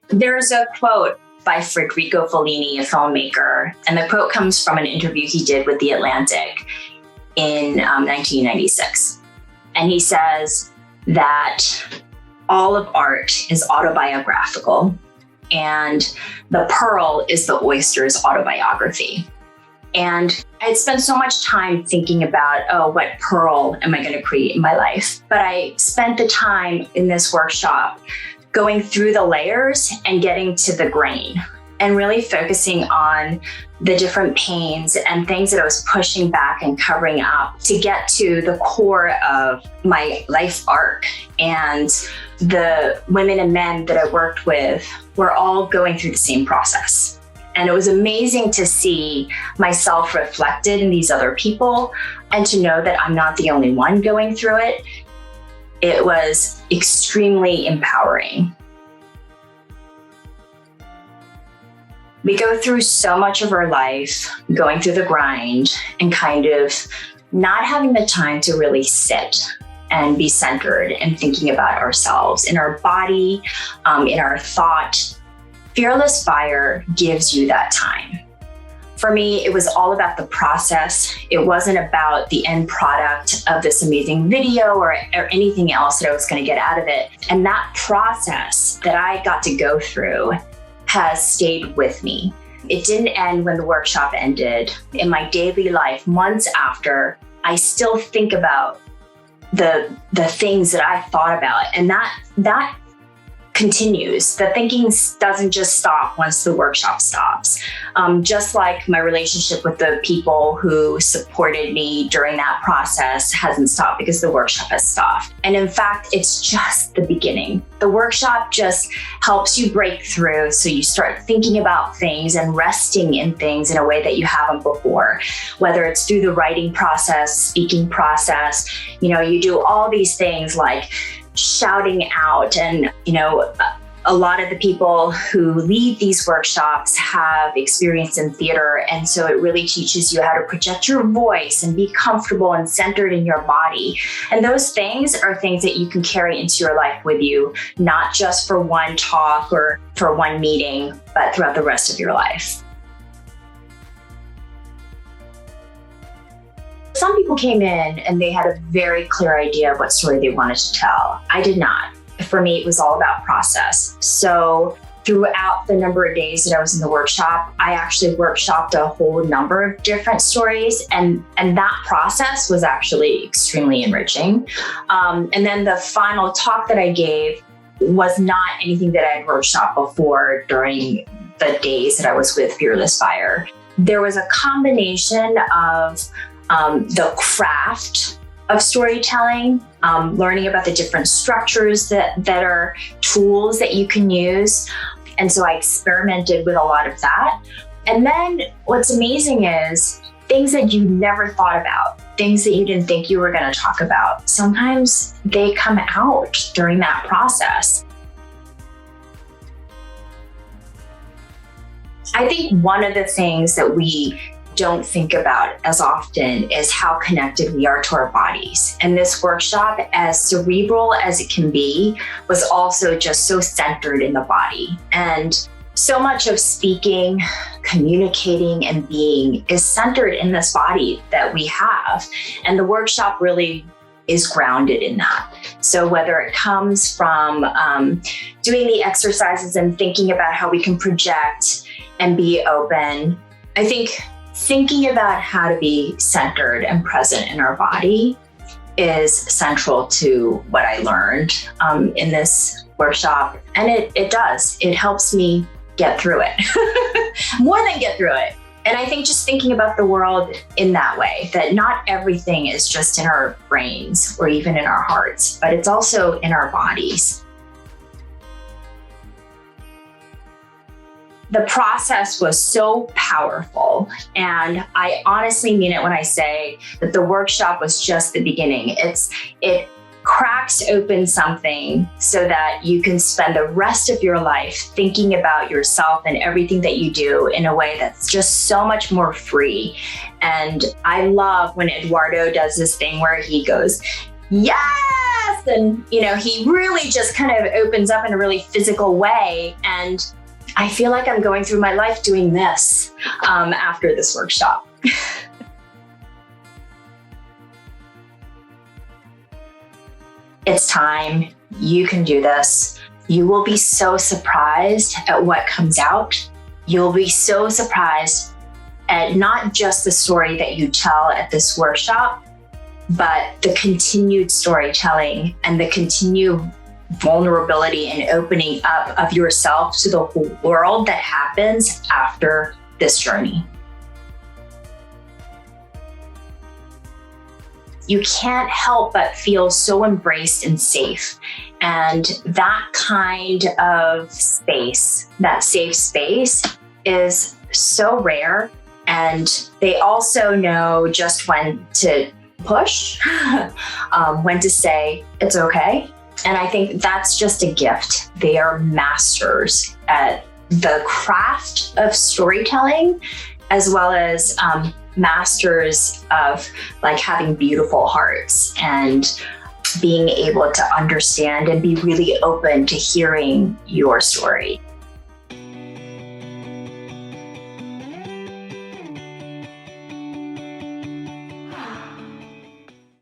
There's a quote by Federico Fellini, a filmmaker, and the quote comes from an interview he did with The Atlantic in 1996. And he says that all of art is autobiographical, and the pearl is the oyster's autobiography. And I had spent so much time thinking about, what pearl am I going to create in my life? But I spent the time in this workshop going through the layers and getting to the grain and really focusing on the different pains and things that I was pushing back and covering up to get to the core of my life arc. And the women and men that I worked with were all going through the same process. And it was amazing to see myself reflected in these other people and to know that I'm not the only one going through it. It was extremely empowering. We go through so much of our life going through the grind and kind of not having the time to really sit and be centered and thinking about ourselves, in our body, in our thought. Fearless Fire gives you that time. For me, it was all about the process. It wasn't about the end product of this amazing video or anything else that I was going to get out of it. And that process that I got to go through has stayed with me. It didn't end when the workshop ended. In my daily life, months after, I still think about the things that I thought about, and that continues. The thinking doesn't just stop once the workshop stops. Just like my relationship with the people who supported me during that process hasn't stopped because the workshop has stopped. And in fact, it's just the beginning. The workshop just helps you break through, so you start thinking about things and resting in things in a way that you haven't before, whether it's through the writing process, speaking process. You do all these things like shouting out, and a lot of the people who lead these workshops have experience in theater, and so it really teaches you how to project your voice and be comfortable and centered in your body. And those things are things that you can carry into your life with you, not just for one talk or for one meeting, but throughout the rest of your life. Some people came in and they had a very clear idea of what story they wanted to tell. I did not. For me, it was all about process. So throughout the number of days that I was in the workshop, I actually workshopped a whole number of different stories. And that process was actually extremely enriching. And then the final talk that I gave was not anything that I had workshopped before during the days that I was with Fearless Fire. There was a combination of the craft of storytelling, learning about the different structures that are tools that you can use. And so I experimented with a lot of that. And then what's amazing is things that you never thought about, things that you didn't think you were going to talk about. Sometimes they come out during that process. I think one of the things that we don't think about as often is how connected we are to our bodies. And this workshop, as cerebral as it can be, was also just so centered in the body. And so much of speaking, communicating, and being is centered in this body that we have. And the workshop really is grounded in that. So whether it comes from doing the exercises and thinking about how we can project and be open, I think thinking about how to be centered and present in our body is central to what I learned in this workshop. And it does. It helps me get through it, more than get through it. And I think just thinking about the world in that way, that not everything is just in our brains or even in our hearts, but it's also in our bodies. The process was so powerful, and I honestly mean it when I say that the workshop was just the beginning. It cracks open something so that you can spend the rest of your life thinking about yourself and everything that you do in a way that's just so much more free. And I love when Eduardo does this thing where he goes, yes. And, he really just kind of opens up in a really physical way. And I feel like I'm going through my life doing this after this workshop. It's time. You can do this. You will be so surprised at what comes out. You'll be so surprised at not just the story that you tell at this workshop, but the continued storytelling and the continued vulnerability and opening up of yourself to the whole world that happens after this journey. You can't help but feel so embraced and safe. And that kind of space, that safe space, is so rare. And they also know just when to push, when to say, it's okay. And I think that's just a gift. They are masters at the craft of storytelling, as well as masters of having beautiful hearts and being able to understand and be really open to hearing your story.